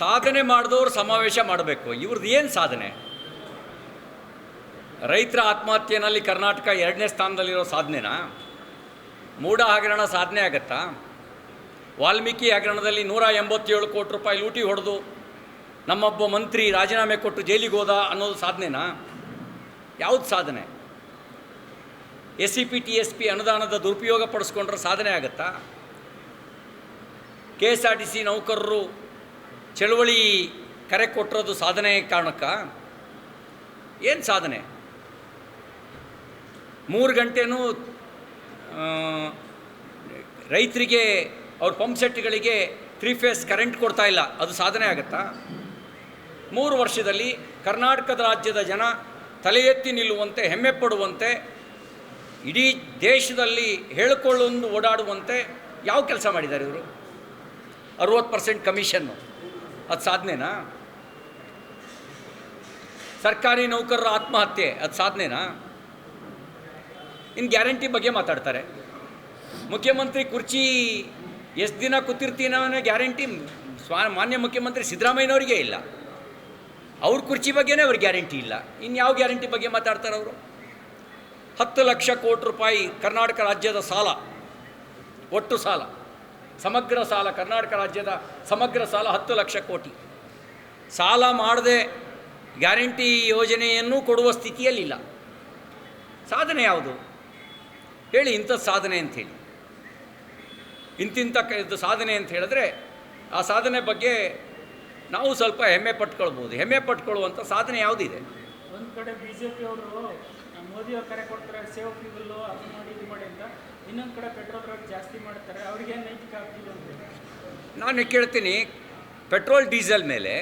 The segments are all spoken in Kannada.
ಸಾಧನೆ ಮಾಡಿದವರು ಸಮಾವೇಶ ಮಾಡಬೇಕು. ಇವ್ರದ್ದು ಏನು ಸಾಧನೆ? ರೈತರ ಆತ್ಮಹತ್ಯೆಯಲ್ಲಿ ಕರ್ನಾಟಕ 2ನೇ ಸ್ಥಾನದಲ್ಲಿರೋ ಸಾಧನೆನಾ? ಮೂಡ ಹಗರಣ ಸಾಧನೆ ಆಗತ್ತಾ? ವಾಲ್ಮೀಕಿ ಹಗರಣದಲ್ಲಿ 187 ಕೋಟಿ ರೂಪಾಯಿ ಲೂಟಿ ಹೊಡೆದು ನಮ್ಮೊಬ್ಬ ಮಂತ್ರಿ ರಾಜೀನಾಮೆ ಕೊಟ್ಟು ಜೈಲಿಗೆ ಹೋದ ಅನ್ನೋದು ಸಾಧನೆನಾ? ಯಾವುದು ಸಾಧನೆ? SCP TSP ಅನುದಾನದ ದುರುಪಯೋಗ ಪಡಿಸ್ಕೊಂಡ್ರೆ ಸಾಧನೆ ಆಗತ್ತಾ? KSRTC ನೌಕರರು ಚಳವಳಿ ಕರೆ ಕೊಟ್ಟಿರೋದು ಸಾಧನೆ ಕಾರಣಕ್ಕ? ಏನು ಸಾಧನೆ? 3 ಗಂಟೆನೂ ರೈತರಿಗೆ ಅವ್ರ ಪಂಪ್ ಸೆಟ್ಗಳಿಗೆ 3 ಫೇಸ್ ಕರೆಂಟ್ ಕೊಡ್ತಾ ಇಲ್ಲ, ಅದು ಸಾಧನೆ ಆಗುತ್ತಾ? 3 ವರ್ಷದಲ್ಲಿ ಕರ್ನಾಟಕದ ರಾಜ್ಯದ ಜನ ತಲೆ ಎತ್ತಿ ನಿಲ್ಲುವಂತೆ, ಹೆಮ್ಮೆ ಪಡುವಂತೆ, ಇಡೀ ದೇಶದಲ್ಲಿ ಹೇಳಿಕೊಳ್ಳೊಂದು ಓಡಾಡುವಂತೆ ಯಾವ ಕೆಲಸ ಮಾಡಿದ್ದಾರೆ ಇವರು? 60% ಕಮಿಷನ್ನು, ಅದು ಸಾಧನೆನಾ? ಸರ್ಕಾರಿ ನೌಕರರ ಆತ್ಮಹತ್ಯೆ, ಅದು ಸಾಧನೆನಾ? ಇನ್ನು ಗ್ಯಾರಂಟಿ ಬಗ್ಗೆ ಮಾತಾಡ್ತಾರೆ. ಮುಖ್ಯಮಂತ್ರಿ ಕುರ್ಚಿ ಎಷ್ಟು ದಿನ ಕೂತಿರ್ತೀನೋ ಗ್ಯಾರಂಟಿ ಮಾನ್ಯ ಮುಖ್ಯಮಂತ್ರಿ ಸಿದ್ದರಾಮಯ್ಯನವರಿಗೆ ಇಲ್ಲ. ಅವ್ರ ಕುರ್ಚಿ ಬಗ್ಗೆನೇ ಅವ್ರಿಗೆ ಗ್ಯಾರಂಟಿ ಇಲ್ಲ. ಇನ್ನು ಯಾವ ಗ್ಯಾರಂಟಿ ಬಗ್ಗೆ ಮಾತಾಡ್ತಾರೆ ಅವರು? 10 ಲಕ್ಷ ಕೋಟಿ ರೂಪಾಯಿ ಕರ್ನಾಟಕ ರಾಜ್ಯದ ಸಾಲ, ಒಟ್ಟು ಸಾಲ, ಸಮಗ್ರ ಸಾಲ, ಕರ್ನಾಟಕ ರಾಜ್ಯದ ಸಮಗ್ರ ಸಾಲ 10 ಲಕ್ಷ ಕೋಟಿ. ಸಾಲ ಮಾಡದೆ ಗ್ಯಾರಂಟಿ ಯೋಜನೆಯನ್ನು ಕೊಡುವ ಸ್ಥಿತಿಯಲ್ಲಿಲ್ಲ. ಸಾಧನೆ ಯಾವುದು ಹೇಳಿ? ಇಂಥದ್ದು ಸಾಧನೆ ಅಂಥೇಳಿ, ಇಂತಿಂಥ ಸಾಧನೆ ಅಂತ ಹೇಳಿದ್ರೆ ಆ ಸಾಧನೆ ಬಗ್ಗೆ ನಾವು ಸ್ವಲ್ಪ ಹೆಮ್ಮೆ ಪಟ್ಕೊಳ್ಬೋದು. ಹೆಮ್ಮೆ ಪಟ್ಕೊಳ್ಳುವಂಥ ಸಾಧನೆ ಯಾವುದಿದೆ? ಒಂದು ಕಡೆ BJP ಅವರು ಮೋದಿಯವ್ರು ಕರೆ ಕೊಡ್ತಾರೆ ಸೇವ್ ಫ್ಯೂಗಲ್ಲು ಅದು ಮಾಡಿ ಇದು ಮಾಡಿ ಅಂತ, ಇನ್ನೊಂದು ಕಡೆ ಪೆಟ್ರೋಲ್ ರೇಟ್ ಜಾಸ್ತಿ ಮಾಡ್ತಾರೆ. ಅವ್ರಿಗೆ ನೈತಿಕ ಆಗ್ತಿದೆ ಅಂತ ನಾನು ಕೇಳ್ತೀನಿ, ಪೆಟ್ರೋಲ್ ಡೀಸೆಲ್ ಮೇಲೆ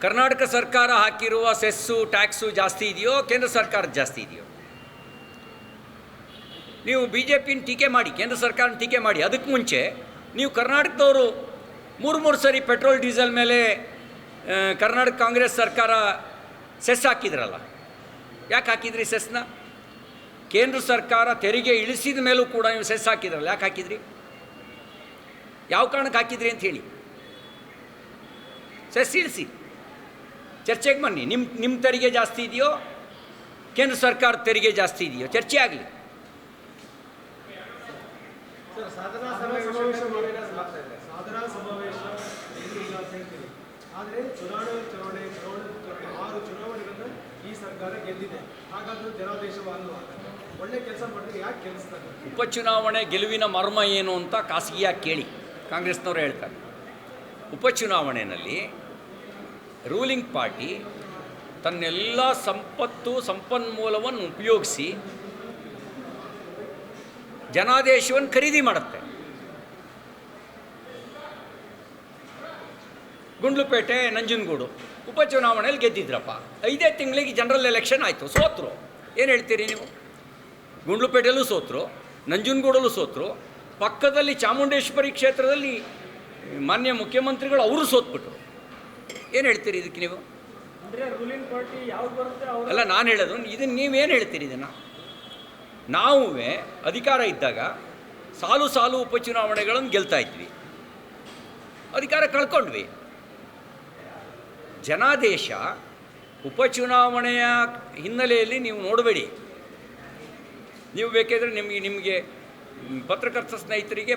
ಕರ್ನಾಟಕ ಸರ್ಕಾರ ಹಾಕಿರುವ ಸೆಸ್ಸು ಟ್ಯಾಕ್ಸು ಜಾಸ್ತಿ ಇದೆಯೋ ಕೇಂದ್ರ ಸರ್ಕಾರದ ಜಾಸ್ತಿ ಇದೆಯೋ? ನೀವು BJPನ ಟೀಕೆ ಮಾಡಿ, ಕೇಂದ್ರ ಸರ್ಕಾರನ ಟೀಕೆ ಮಾಡಿ. ಅದಕ್ಕೆ ಮುಂಚೆ ನೀವು ಕರ್ನಾಟಕದವರು 3 ಸರಿ ಪೆಟ್ರೋಲ್ ಡೀಸೆಲ್ ಮೇಲೆ ಕರ್ನಾಟಕ ಕಾಂಗ್ರೆಸ್ ಸರ್ಕಾರ ಸೆಸ್ ಹಾಕಿದ್ರಲ್ಲ. ಯಾಕೆ ಹಾಕಿದ್ರಿ ಸೆಸ್ನ? ಕೇಂದ್ರ ಸರ್ಕಾರ ತೆರಿಗೆ ಇಳಿಸಿದ ಮೇಲೂ ಕೂಡ ನೀವು ಸೆಸ್ ಹಾಕಿದ್ರಲ್ಲ, ಯಾಕೆ ಹಾಕಿದ್ರಿ? ಯಾವ ಕಾರಣಕ್ಕೆ ಹಾಕಿದ್ರಿ ಅಂತ ಹೇಳಿ. ಸೆಸ್ ಇಳಿಸಿ, ಚರ್ಚೆಗೆ ಬನ್ನಿ. ನಿಮ್ಮ ತೆರಿಗೆ ಜಾಸ್ತಿ ಇದೆಯೋ ಕೇಂದ್ರ ಸರ್ಕಾರದ ತೆರಿಗೆ ಜಾಸ್ತಿ ಇದೆಯೋ ಚರ್ಚೆ ಆಗಲಿ. ಸಾಧನಾ ಸಮಾವೇಶ ಏನಿಲ್ಲ ಅಂತ ಹೇಳ್ತೀವಿ. ಆದರೆ ಚುನಾವಣೆ 6 ಚುನಾವಣೆಗಳನ್ನು ಈ ಸರ್ಕಾರ ಗೆದ್ದಿದೆ. ಹಾಗಾದರೂ ಜನಾದೇಶವಾಗುವಾಗ ಒಳ್ಳೆ ಕೆಲಸ ಮಾಡಿದ್ರೆ ಯಾಕೆ ಗೆಲ್ಲಿಸ್ತಾರೆ? ಉಪಚುನಾವಣೆ ಗೆಲುವಿನ ಮರ್ಮ ಏನು ಅಂತ ಖಾಸಗಿಯಾಗಿ ಕೇಳಿ, ಕಾಂಗ್ರೆಸ್ನವರು ಹೇಳ್ತಾರೆ. ಉಪಚುನಾವಣೆಯಲ್ಲಿ ರೂಲಿಂಗ್ ಪಾರ್ಟಿ ತನ್ನೆಲ್ಲ ಸಂಪನ್ಮೂಲವನ್ನು ಉಪಯೋಗಿಸಿ ಜನಾದೇಶವನ್ನು ಖರೀದಿ ಮಾಡುತ್ತೆ. ಗುಂಡ್ಲುಪೇಟೆ, ನಂಜನಗೂಡು ಉಪಚುನಾವಣೆಯಲ್ಲಿ ಗೆದ್ದಿದ್ರಪ್ಪ. 5 ತಿಂಗಳಿಗೆ ಜನರಲ್ ಎಲೆಕ್ಷನ್ ಆಯಿತು, ಸೋತರು. ಏನು ಹೇಳ್ತೀರಿ ನೀವು? ಗುಂಡ್ಲುಪೇಟೆಯಲ್ಲೂ ಸೋತರು, ನಂಜನಗೂಡಲ್ಲೂ ಸೋತರು, ಪಕ್ಕದಲ್ಲಿ ಚಾಮುಂಡೇಶ್ವರಿ ಕ್ಷೇತ್ರದಲ್ಲಿ ಮಾನ್ಯ ಮುಖ್ಯಮಂತ್ರಿಗಳು ಅವರು ಸೋತ್ಬಿಟ್ರು. ಏನು ಹೇಳ್ತೀರಿ ಇದಕ್ಕೆ ನೀವು? ಅಂದರೆ ರೂಲಿಂಗ್ ಪಾರ್ಟಿ ಯಾವ್ದು ಬರುತ್ತೆ ಅವರು ಅಲ್ಲ, ನಾನು ಹೇಳೋದು ಇದನ್ನು ನೀವೇನು ಹೇಳ್ತೀರಿ? ಇದನ್ನು ನಾವು ಅಧಿಕಾರ ಇದ್ದಾಗ ಸಾಲು ಉಪಚುನಾವಣೆಗಳನ್ನು ಗೆಲ್ತಾ ಇದ್ವಿ, ಅಧಿಕಾರ ಕಳ್ಕೊಂಡ್ವಿ. ಜನಾದೇಶ ಉಪಚುನಾವಣೆಯ ಹಿನ್ನೆಲೆಯಲ್ಲಿ ನೀವು ನೋಡಬೇಡಿ. ನೀವು ಬೇಕಾದರೆ ನಿಮಗೆ ಪತ್ರಕರ್ತ ಸ್ನೇಹಿತರಿಗೆ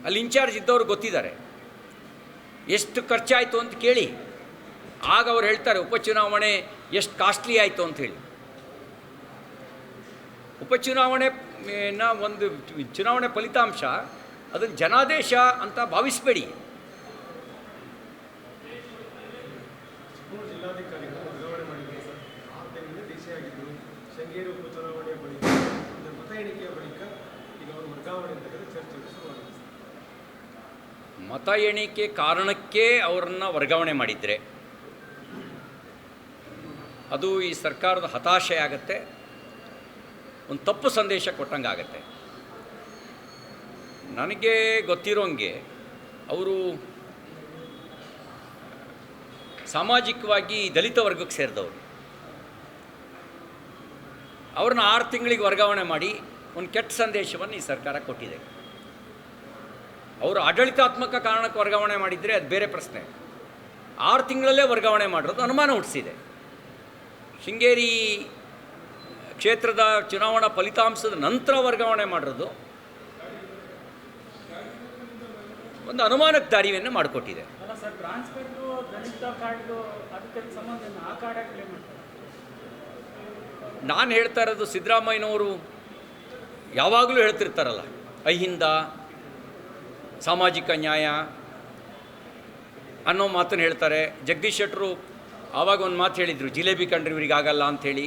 ಅಲ್ಲಿ ಇನ್ಚಾರ್ಜ್ ಇದ್ದವರು ಗೊತ್ತಿದ್ದಾರೆ. ಎಷ್ಟು ಖರ್ಚಾಯಿತು ಅಂತ ಕೇಳಿ, ಆಗ ಅವ್ರು ಹೇಳ್ತಾರೆ ಉಪಚುನಾವಣೆ ಎಷ್ಟು ಕಾಸ್ಟ್ಲಿ ಆಯಿತು ಅಂಥೇಳಿ. ಉಪಚುನಾವಣೆನ ಒಂದು ಚುನಾವಣೆ ಫಲಿತಾಂಶ, ಅದನ್ನು ಜನಾದೇಶ ಅಂತ ಭಾವಿಸಬೇಡಿ. ಜಿಲ್ಲಾಧಿಕಾರಿಗಳು ವರ್ಗಾವಣೆ ಮಾಡಿದ್ದಾರೆ ಸರ್. 6 ತಿಂಗಳಿಂದ DC ಆಗಿದ್ದರು. ಶೃಂಗೇರಿ ಉಪಚುನಾವಣೆಯ ಬಳಿಕ, ಮತ ಎಣಿಕೆಯ ಬಳಿಕ ಈಗ ಅವರು ವರ್ಗಾವಣೆ ಅಂತ ಚರ್ಚೆ ಶುರುವಾಗಿದೆ. ಮತ ಎಣಿಕೆ ಕಾರಣಕ್ಕೆ ಅವರನ್ನು ವರ್ಗಾವಣೆ ಮಾಡಿದರೆ ಅದು ಈ ಸರ್ಕಾರದ ಹತಾಶೆ ಆಗುತ್ತೆ, ಒಂದು ತಪ್ಪು ಸಂದೇಶ ಕೊಟ್ಟಂಗೆ ಆಗುತ್ತೆ. ನನಗೆ ಗೊತ್ತಿರೋಂಗೆ ಅವರು ಸಾಮಾಜಿಕವಾಗಿ ದಲಿತ ವರ್ಗಕ್ಕೆ ಸೇರಿದವರು. ಅವ್ರನ್ನ 6 ತಿಂಗಳಿಗೆ ವರ್ಗಾವಣೆ ಮಾಡಿ ಒಂದು ಕೆಟ್ಟ ಸಂದೇಶವನ್ನು ಈ ಸರ್ಕಾರ ಕೊಟ್ಟಿದೆ. ಅವರು ಆಡಳಿತಾತ್ಮಕ ಕಾರಣಕ್ಕೆ ವರ್ಗಾವಣೆ ಮಾಡಿದರೆ ಅದು ಬೇರೆ ಪ್ರಶ್ನೆ. 6 ತಿಂಗಳಲ್ಲೇ ವರ್ಗಾವಣೆ ಮಾಡಿರೋದು ಅನುಮಾನ ಹುಟ್ಟಿಸಿದೆ. ಶೃಂಗೇರಿ ಕ್ಷೇತ್ರದ ಚುನಾವಣಾ ಫಲಿತಾಂಶದ ನಂತರ ವರ್ಗಾವಣೆ ಮಾಡಿರೋದು ಒಂದು ಅನುಮಾನಕ್ಕೆ ದಾರಿಯನ್ನು ಮಾಡಿಕೊಟ್ಟಿದೆ. ಅಲ್ಲ ಸರ್, ಟ್ರಾನ್ಸ್ಫರ್ದು ದಲಿತ ಕಾರ್ಡ್ದು ಅದಕ್ಕೆ ಸಂಬಂಧ ಆ ಕಾರ್ಡ್ ಕ್ಲೇಮ್ ಮಾಡ್ತಾರೆ. ನಾನು ಹೇಳ್ತಾ ಇರೋದು ಸಿದ್ದರಾಮಯ್ಯನವರು ಯಾವಾಗಲೂ ಹೇಳ್ತಿರ್ತಾರಲ್ಲ, ಅಹಿಂದ ಸಾಮಾಜಿಕ ನ್ಯಾಯ ಅನ್ನೋ ಮಾತನ್ನು ಹೇಳ್ತಾರೆ. ಜಗದೀಶ್ ಶೆಟ್ಟರು ಆವಾಗ ಒಂದು ಮಾತು ಹೇಳಿದರು, ಜಿಲೇಬಿ ಕಂಡ್ರೆ ಇವರಿಗೆ ಆಗಲ್ಲ ಅಂಥೇಳಿ.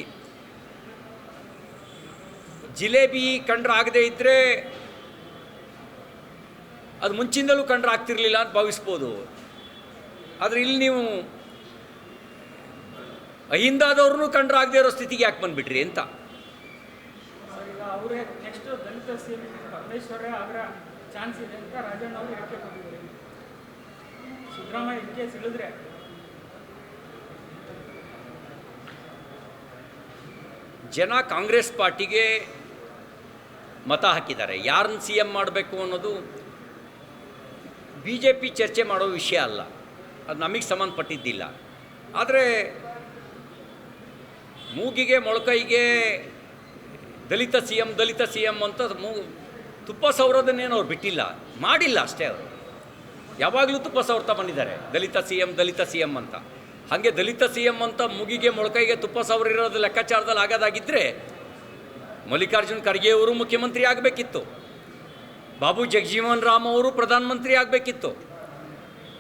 ಜಿಲೇಬಿ ಕಂಡ್ರೆ ಆಗದೇ ಇದ್ದರೆ ಅದು ಮುಂಚಿಂದಲೂ ಕಂಡ್ರೆ ಆಗ್ತಿರ್ಲಿಲ್ಲ ಅಂತ ಭಾವಿಸ್ಬೋದು. ಆದರೆ ಇಲ್ಲಿ ನೀವು ಅಹಿಂದಾದವ್ರನ್ನೂ ಕಂಡ್ರೆ ಆಗದೆ ಇರೋ ಸ್ಥಿತಿಗೆ ಯಾಕೆ ಬಂದುಬಿಟ್ರಿ ಅಂತ. ಸರ್, ಈಗ ಅವರೇ ನೆಕ್ಸ್ಟ್ ದಲಿತ ಸಿಎಂ ಪರಮೇಶ್ವರೇ ಆಗರ ಚಾನ್ಸ್ ಇದೆ ಅಂತ ರಾಜಣ್ಣ ಅವರು ಹೇಳಿಕೆ ಕೊಟ್ಟಿದ್ದಾರೆ. ಸಿದ್ದರಾಮಯ್ಯ ಇದಕ್ಕೆ ಸಿಳಿದ್ರೆ ಜನ ಕಾಂಗ್ರೆಸ್ ಪಾರ್ಟಿಗೆ ಮತ ಹಾಕಿದ್ದಾರೆ. ಯಾರನ್ನ ಸಿ ಎಂ ಮಾಡಬೇಕು ಅನ್ನೋದು BJP ಚರ್ಚೆ ಮಾಡೋ ವಿಷಯ ಅಲ್ಲ, ಅದು ನಮಗೆ ಸಂಬಂಧಪಟ್ಟಿದ್ದಿಲ್ಲ. ಆದರೆ ಮೂಗಿಗೆ ಮೊಳಕೈಗೆ ದಲಿತ ಸಿ ಎಂ ಅಂತ ತುಪ್ಪ ಸವರೋದನ್ನೇನು ಅವ್ರು ಬಿಟ್ಟಿಲ್ಲ, ಮಾಡಿಲ್ಲ ಅಷ್ಟೇ. ಅವರು ಯಾವಾಗಲೂ ತುಪ್ಪ ಸವರ್ತಾ ಬಂದಿದ್ದಾರೆ, ದಲಿತ ಸಿ ಎಂ ಅಂತ. ಹಾಗೆ ದಲಿತ ಸಿ ಎಂ ಅಂತ ಮೂಗಿಗೆ ಮೊಳಕೈಗೆ ತುಪ್ಪ ಸವರಿರೋದು ಲೆಕ್ಕಾಚಾರದಲ್ಲಿ ಆಗೋದಾಗಿದ್ದರೆ ಮಲ್ಲಿಕಾರ್ಜುನ್ ಖರ್ಗೆ ಅವರು ಮುಖ್ಯಮಂತ್ರಿ ಆಗಬೇಕಿತ್ತು, ಬಾಬು ಜಗಜೀವನ್ ರಾಮ್ ಅವರು ಪ್ರಧಾನಮಂತ್ರಿ ಆಗಬೇಕಿತ್ತು,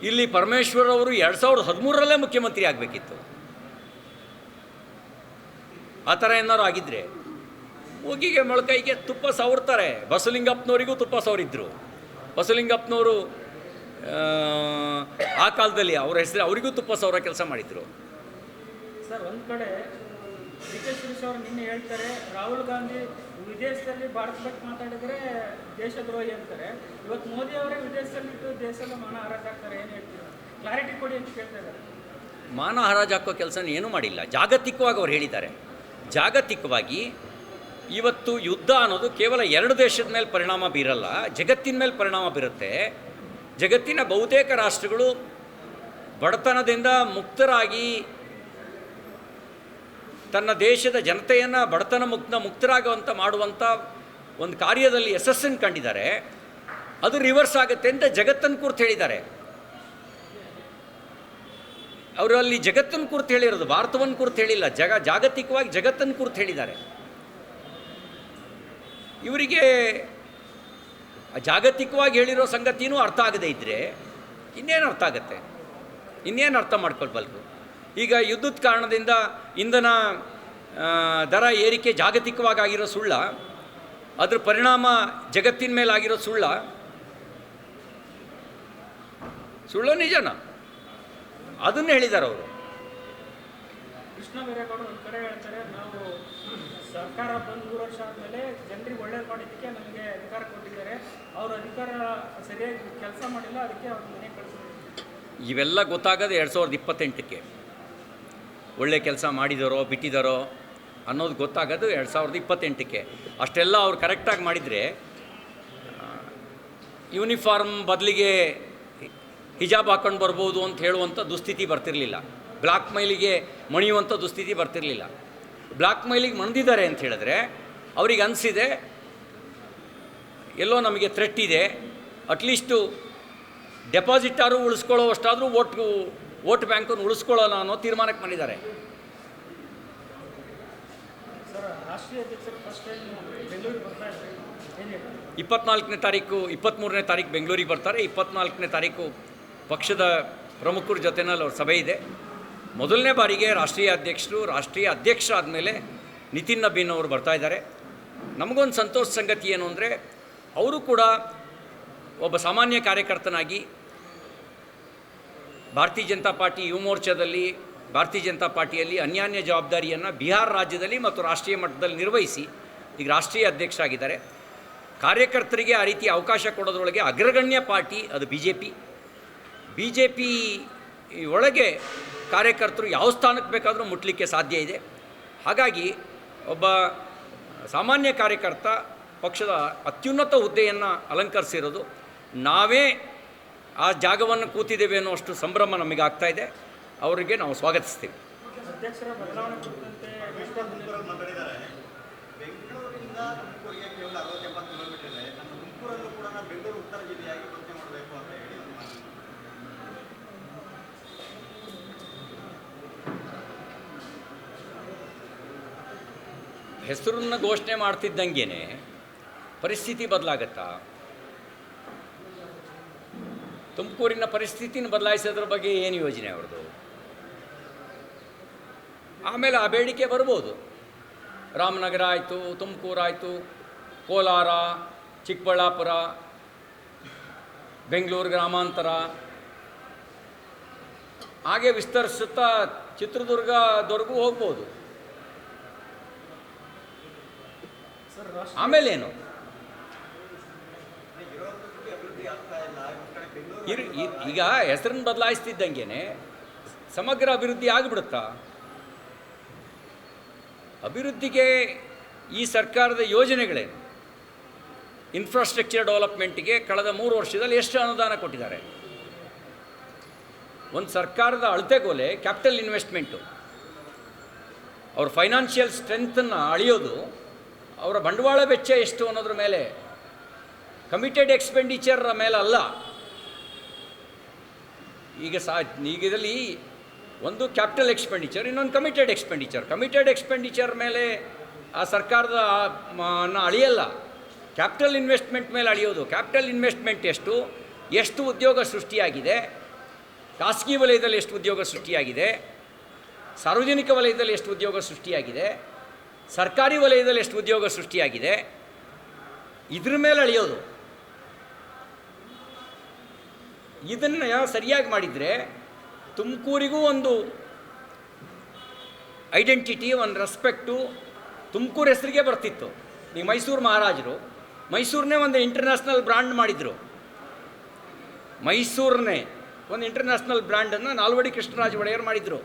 ಇಲ್ಲಿ ಪರಮೇಶ್ವರ್ ಅವರು 2013ರಲ್ಲೇ ಮುಖ್ಯಮಂತ್ರಿ ಆಗಬೇಕಿತ್ತು. ಆ ಥರ ಏನಾರು ಆಗಿದ್ದರೆ ಮೂಗಿಗೆ ಮೊಳಕೈಗೆ ತುಪ್ಪ ಸವರ್ತಾರೆ. ಬಸವಲಿಂಗಪ್ಪನವರಿಗೂ ತುಪ್ಪ ಸವರಿದ್ರು. ಬಸವಲಿಂಗಪ್ಪನವರು ಆ ಕಾಲದಲ್ಲಿ ಅವ್ರ ಹೆಸರು ಅವರಿಗೂ ತುಪ್ಪ ಸವರ ಕೆಲಸ ಮಾಡಿದರು. ಸರ್, ಒಂದು ಕಡೆ DK ಸುರೇಶ್ ಅವರು ನಿನ್ನೆ ಹೇಳ್ತಾರೆ, ರಾಹುಲ್ ಗಾಂಧಿ ವಿದೇಶದಲ್ಲಿ ಭಾರತ ಬಗ್ಗೆ ಮಾತಾಡಿದರೆ ದೇಶದ್ರೋಹಿ ಅಂತಾರೆ. ಇವತ್ತು ಮೋದಿ ಅವರೇ ವಿದೇಶದಲ್ಲಿಟ್ಟು ದೇಶದ ಮಾನ ಹರಾಜಾಗ್ತಾರೆ, ಏನು ಹೇಳ್ತೀರಾ? ಕ್ಲಾರಿಟಿ ಕೊಡಿ ಅಂತ ಕೇಳ್ತಾ ಇದ್ದಾರೆ. ಮಾನ ಹರಾಜು ಹಾಕೋ ಕೆಲಸನ ಏನೂ ಮಾಡಿಲ್ಲ. ಜಾಗತಿಕವಾಗಿ ಅವ್ರು ಹೇಳಿದ್ದಾರೆ. ಜಾಗತಿಕವಾಗಿ ಇವತ್ತು ಯುದ್ಧ ಅನ್ನೋದು ಕೇವಲ 2 ದೇಶದ ಮೇಲೆ ಪರಿಣಾಮ ಬೀರಲ್ಲ, ಜಗತ್ತಿನ ಮೇಲೆ ಪರಿಣಾಮ ಬೀರುತ್ತೆ. ಜಗತ್ತಿನ ಬಹುತೇಕ ರಾಷ್ಟ್ರಗಳು ಬಡತನದಿಂದ ಮುಕ್ತರಾಗಿ ತನ್ನ ದೇಶದ ಜನತೆಯನ್ನು ಬಡತನ ಮುಕ್ತರಾಗುವಂಥ ಮಾಡುವಂಥ ಒಂದು ಕಾರ್ಯದಲ್ಲಿ ಯಶಸ್ಸನ್ನು ಕಂಡಿದ್ದಾರೆ. ಅದು ರಿವರ್ಸ್ ಆಗುತ್ತೆ ಅಂತ ಜಗತ್ತನ್ನು ಕುರಿತು ಹೇಳಿದ್ದಾರೆ. ಅವರು ಅಲ್ಲಿ ಜಗತ್ತನ್ನು ಕುರಿತು ಹೇಳಿರೋದು, ಭಾರತವನ್ನು ಕುರಿತು ಹೇಳಿಲ್ಲ. ಜಾಗತಿಕವಾಗಿ ಜಗತ್ತನ್ನು ಕುರಿತು ಹೇಳಿದ್ದಾರೆ. ಇವರಿಗೆ ಜಾಗತಿಕವಾಗಿ ಹೇಳಿರೋ ಸಂಗತಿನೂ ಅರ್ಥ ಆಗದೇ ಇದ್ದರೆ ಇನ್ನೇನು ಅರ್ಥ ಆಗುತ್ತೆ, ಇನ್ನೇನು ಅರ್ಥ ಮಾಡ್ಕೊಳ್ಬಲ್ರು. ಈಗ ಯುದ್ಧದ ಕಾರಣದಿಂದ ಇಂಧನ ದರ ಏರಿಕೆ ಜಾಗತಿಕವಾಗಿ ಆಗಿರೋ ಸುಳ್ಳ, ಅದ್ರ ಪರಿಣಾಮ ಜಗತ್ತಿನ ಮೇಲೆ ಆಗಿರೋ ಸುಳ್ಳು ನಿಜನ, ಅದನ್ನು ಹೇಳಿದ್ದಾರೆ ಅವರು. ಕೃಷ್ಣ ಬೈರೇಗೌಡರು ಒಂದು ಕಡೆ ಹೇಳ್ತಾರೆ, ನಾವು ಸರ್ಕಾರ ಬಂದು 3 ವರ್ಷ ಆದಮೇಲೆ ಜನರಿಗೆ ಒಳ್ಳೇದು ಮಾಡಿದ್ದಕ್ಕೆ ನಮಗೆ ಅಧಿಕಾರ ಕೊಟ್ಟಿದ್ದಾರೆ, ಅವರು ಅಧಿಕಾರ ಸರಿಯಾಗಿ ಕೆಲಸ ಮಾಡಿಲ್ಲ, ಅದಕ್ಕೆ ಅವ್ರ ಮನೆ ಕಳಿಸಿದ್ರು. ಇವೆಲ್ಲ ಗೊತ್ತಾಗೋದು 2028ಕ್ಕೆ. ಒಳ್ಳೆ ಕೆಲಸ ಮಾಡಿದಾರೋ ಬಿಟ್ಟಿದ್ದಾರೋ ಅನ್ನೋದು ಗೊತ್ತಾಗೋದು 2028ಕ್ಕೆ. ಅಷ್ಟೆಲ್ಲ ಅವ್ರು ಕರೆಕ್ಟಾಗಿ ಮಾಡಿದರೆ ಯೂನಿಫಾರ್ಮ್ ಬದಲಿಗೆ ಹಿಜಾಬ್ ಹಾಕ್ಕೊಂಡು ಬರ್ಬೋದು ಅಂತ ಹೇಳುವಂಥ ದುಸ್ಥಿತಿ ಬರ್ತಿರಲಿಲ್ಲ. ಬ್ಲ್ಯಾಕ್ ಮೈಲಿಗೆ ಮಣಿಯುವಂಥ ದುಸ್ಥಿತಿ ಬರ್ತಿರಲಿಲ್ಲ. ಬ್ಲ್ಯಾಕ್ ಮೈಲಿಗೆ ಮಣಿದಿದ್ದಾರೆ ಅಂತ ಹೇಳಿದ್ರೆ ಅವ್ರಿಗೆ ಅನಿಸಿದೆ ಎಲ್ಲೋ ನಮಗೆ ಥ್ರೆಟ್ ಇದೆ, ಅಟ್ಲೀಸ್ಟು ಡೆಪಾಸಿಟಾರು ಉಳಿಸ್ಕೊಳ್ಳೋ ಅಷ್ಟಾದರೂ ವೋಟ್ ಬ್ಯಾಂಕನ್ನು ಉಳಿಸ್ಕೊಳ್ಳೋಣ ಅನ್ನೋ ತೀರ್ಮಾನಕ್ಕೆ ಬಂದಿದ್ದಾರೆ. ಸರ್, ರಾಷ್ಟ್ರೀಯ ಅಧ್ಯಕ್ಷರು ಫಸ್ಟ್ ಟೈಮ್ ಬೆಂಗಳೂರಿಗೆ ಬರ್ತಾ ಇದ್ದಾರೆ, ಏನು ಹೇಳ್ತಾರೆ? 24ನೇ ತಾರೀಕು 23ನೇ ತಾರೀಕು ಬೆಂಗಳೂರಿಗೆ ಬರ್ತಾರೆ. 24ನೇ ತಾರೀಕು ಪಕ್ಷದ ಪ್ರಮುಖರ ಜೊತೆನಲ್ಲಿ ಅವ್ರ ಸಭೆ ಇದೆ. ಮೊದಲನೇ ಬಾರಿಗೆ ರಾಷ್ಟ್ರೀಯ ಅಧ್ಯಕ್ಷ ಆದಮೇಲೆ ನಿತಿನ್ ನಬೀನ್ ಅವರು ಬರ್ತಾ ಇದ್ದಾರೆ. ನಮಗೊಂದು ಸಂತೋಷ ಸಂಗತಿ ಏನು ಅಂದರೆ, ಅವರು ಕೂಡ ಒಬ್ಬ ಸಾಮಾನ್ಯ ಕಾರ್ಯಕರ್ತನಾಗಿ ಭಾರತೀಯ ಜನತಾ ಪಾರ್ಟಿ ಯುವ ಮೋರ್ಚಾದಲ್ಲಿ ಭಾರತೀಯ ಜನತಾ ಪಾರ್ಟಿಯಲ್ಲಿ ಅನ್ಯಾನ್ಯ ಜವಾಬ್ದಾರಿಯನ್ನು ಬಿಹಾರ ರಾಜ್ಯದಲ್ಲಿ ಮತ್ತು ರಾಷ್ಟ್ರೀಯ ಮಟ್ಟದಲ್ಲಿ ನಿರ್ವಹಿಸಿ ಈಗ ರಾಷ್ಟ್ರೀಯ ಅಧ್ಯಕ್ಷರಾಗಿದ್ದಾರೆ. ಕಾರ್ಯಕರ್ತರಿಗೆ ಆ ರೀತಿ ಅವಕಾಶ ಕೊಡೋದ್ರೊಳಗೆ ಅಗ್ರಗಣ್ಯ ಪಾರ್ಟಿ ಅದು ಬಿ ಜೆ ಪಿ ಒಳಗೆ ಕಾರ್ಯಕರ್ತರು ಯಾವ ಸ್ಥಾನಕ್ಕೆ ಬೇಕಾದರೂ ಮುಟ್ಟಲಿಕ್ಕೆ ಸಾಧ್ಯ ಇದೆ. ಹಾಗಾಗಿ ಒಬ್ಬ ಸಾಮಾನ್ಯ ಕಾರ್ಯಕರ್ತ ಪಕ್ಷದ ಅತ್ಯುನ್ನತ ಹುದ್ದೆಯನ್ನು ಅಲಂಕರಿಸಿರೋದು ನಾವೇ ಆ ಜಾಗವನ್ನು ಕೂತಿದ್ದೇವೆ ಅನ್ನುವಷ್ಟು ಸಂಭ್ರಮ ನಮಗೆ ಆಗ್ತಾ ಇದೆ. ಅವರಿಗೆ ನಾವು ಸ್ವಾಗತಿಸ್ತೀವಿ. ಅಧ್ಯಕ್ಷರ ಬದಲಾವಣೆ ಕುರಿತಂತೆ ಮಾತಾಡಿದ್ದಾರೆ. ಬೆಂಗಳೂರಿನಿಂದ ತುಮಕೂರಿಗೆ ಕೇವಲ 60-70 ಕಿಲೋಮೀಟರ್ ಇದೆ. ನಮ್ಮ ತುಮಕೂರಲ್ಲೂ ಕೂಡ ನಾವು ಬೆಂಗಳೂರು ಉತ್ತರ ಜಿಲ್ಲೆಯಾಗಿ ಘೋಷಣೆ ಮಾಡಬೇಕು ಅಂತ ಹೇಳಿ ನಮ್ಮ ಮಾತು. ಹೆಸರನ್ನು ಘೋಷಣೆ ಮಾಡ್ತಿದ್ದಂಗೆ ಪರಿಸ್ಥಿತಿ ಬದಲಾಗತ್ತಾ? ತುಮಕೂರಿನ ಪರಿಸ್ಥಿತಿನ ಬದಲಾಯಿಸೋದ್ರ ಬಗ್ಗೆ ಏನು ಯೋಜನೆ ಅವ್ರದ್ದು? ಆಮೇಲೆ ಆ ಬೇಡಿಕೆ ಬರ್ಬೋದು. ರಾಮನಗರ ಆಯಿತು, ತುಮಕೂರು ಆಯಿತು, ಕೋಲಾರ, ಚಿಕ್ಕಬಳ್ಳಾಪುರ, ಬೆಂಗಳೂರು ಗ್ರಾಮಾಂತರ, ಹಾಗೆ ವಿಸ್ತರಿಸುತ್ತಾ ಚಿತ್ರದುರ್ಗದವರೆಗೂ ಹೋಗ್ಬೋದು. ಸರ್ ರಾಷ್ಟ್ರ ಆಮೇಲೇನು? ಅಭಿವೃದ್ಧಿ ಆಗ್ತಾ ಇಲ್ಲ. ಒಂದು ಕಡೆ ಬೆಂಗಳೂರು ಈಗ ಹೆಸರನ್ನು ಬದಲಾಯಿಸ್ತಿದ್ದಂಗೆ ಸಮಗ್ರ ಅಭಿವೃದ್ಧಿ ಆಗಿಬಿಡುತ್ತಾ? ಅಭಿವೃದ್ಧಿಗೆ ಈ ಸರ್ಕಾರದ ಯೋಜನೆಗಳೇನು? ಇನ್ಫ್ರಾಸ್ಟ್ರಕ್ಚರ್ ಡೆವಲಪ್ಮೆಂಟಿಗೆ ಕಳೆದ 3 ವರ್ಷದಲ್ಲಿ ಎಷ್ಟು ಅನುದಾನ ಕೊಟ್ಟಿದ್ದಾರೆ? ಒಂದು ಸರ್ಕಾರದ ಅಳತೆಗೋಲೆ ಕ್ಯಾಪಿಟಲ್ ಇನ್ವೆಸ್ಟ್ಮೆಂಟು. ಅವ್ರ ಫೈನಾನ್ಷಿಯಲ್ ಸ್ಟ್ರೆಂತನ್ನು ಅಳೆಯೋದು ಅವರ ಬಂಡವಾಳ ವೆಚ್ಚ ಎಷ್ಟು ಅನ್ನೋದ್ರ ಮೇಲೆ, ಕಮಿಟೆಡ್ ಎಕ್ಸ್ಪೆಂಡಿಚರ್ ಮೇಲೆ ಅಲ್ಲ. ಈಗ ಇದರಲ್ಲಿ ಒಂದು ಕ್ಯಾಪಿಟಲ್ ಎಕ್ಸ್ಪೆಂಡಿಚರ್, ಇನ್ನೊಂದು ಕಮಿಟೆಡ್ ಎಕ್ಸ್ಪೆಂಡಿಚರ್ ಮೇಲೆ ಆ ಸರ್ಕಾರದ ಅಳೆಯಲ್ಲ, ಕ್ಯಾಪಿಟಲ್ ಇನ್ವೆಸ್ಟ್ಮೆಂಟ್ ಮೇಲೆ ಅಳೆಯೋದು. ಕ್ಯಾಪಿಟಲ್ ಇನ್ವೆಸ್ಟ್ಮೆಂಟ್ ಎಷ್ಟು ಉದ್ಯೋಗ ಸೃಷ್ಟಿಯಾಗಿದೆ, ಖಾಸಗಿ ವಲಯದಲ್ಲಿ ಎಷ್ಟು ಉದ್ಯೋಗ ಸೃಷ್ಟಿಯಾಗಿದೆ, ಸಾರ್ವಜನಿಕ ವಲಯದಲ್ಲಿ ಎಷ್ಟು ಉದ್ಯೋಗ ಸೃಷ್ಟಿಯಾಗಿದೆ, ಸರ್ಕಾರಿ ವಲಯದಲ್ಲಿ ಎಷ್ಟು ಉದ್ಯೋಗ ಸೃಷ್ಟಿಯಾಗಿದೆ, ಇದ್ರ ಮೇಲೆ ಅಳೆಯೋದು. ಇದನ್ನು ಸರಿಯಾಗಿ ಮಾಡಿದರೆ ತುಮಕೂರಿಗೂ ಒಂದು ಐಡೆಂಟಿಟಿ, ಒಂದು ರೆಸ್ಪೆಕ್ಟು ತುಮಕೂರು ಹೆಸರಿಗೆ ಬರ್ತಿತ್ತು. ಈಗ ಮೈಸೂರು ಮಹಾರಾಜರು ಮೈಸೂರನ್ನೇ ಒಂದು ಇಂಟರ್ನ್ಯಾಷನಲ್ ಬ್ರ್ಯಾಂಡ್ ಮಾಡಿದರು. ಮೈಸೂರನ್ನೇ ಒಂದು ಇಂಟರ್ನ್ಯಾಷನಲ್ ಬ್ರ್ಯಾಂಡನ್ನು ನಾಲ್ವಡಿ ಕೃಷ್ಣರಾಜ ಒಡೆಯರ್ ಮಾಡಿದರು.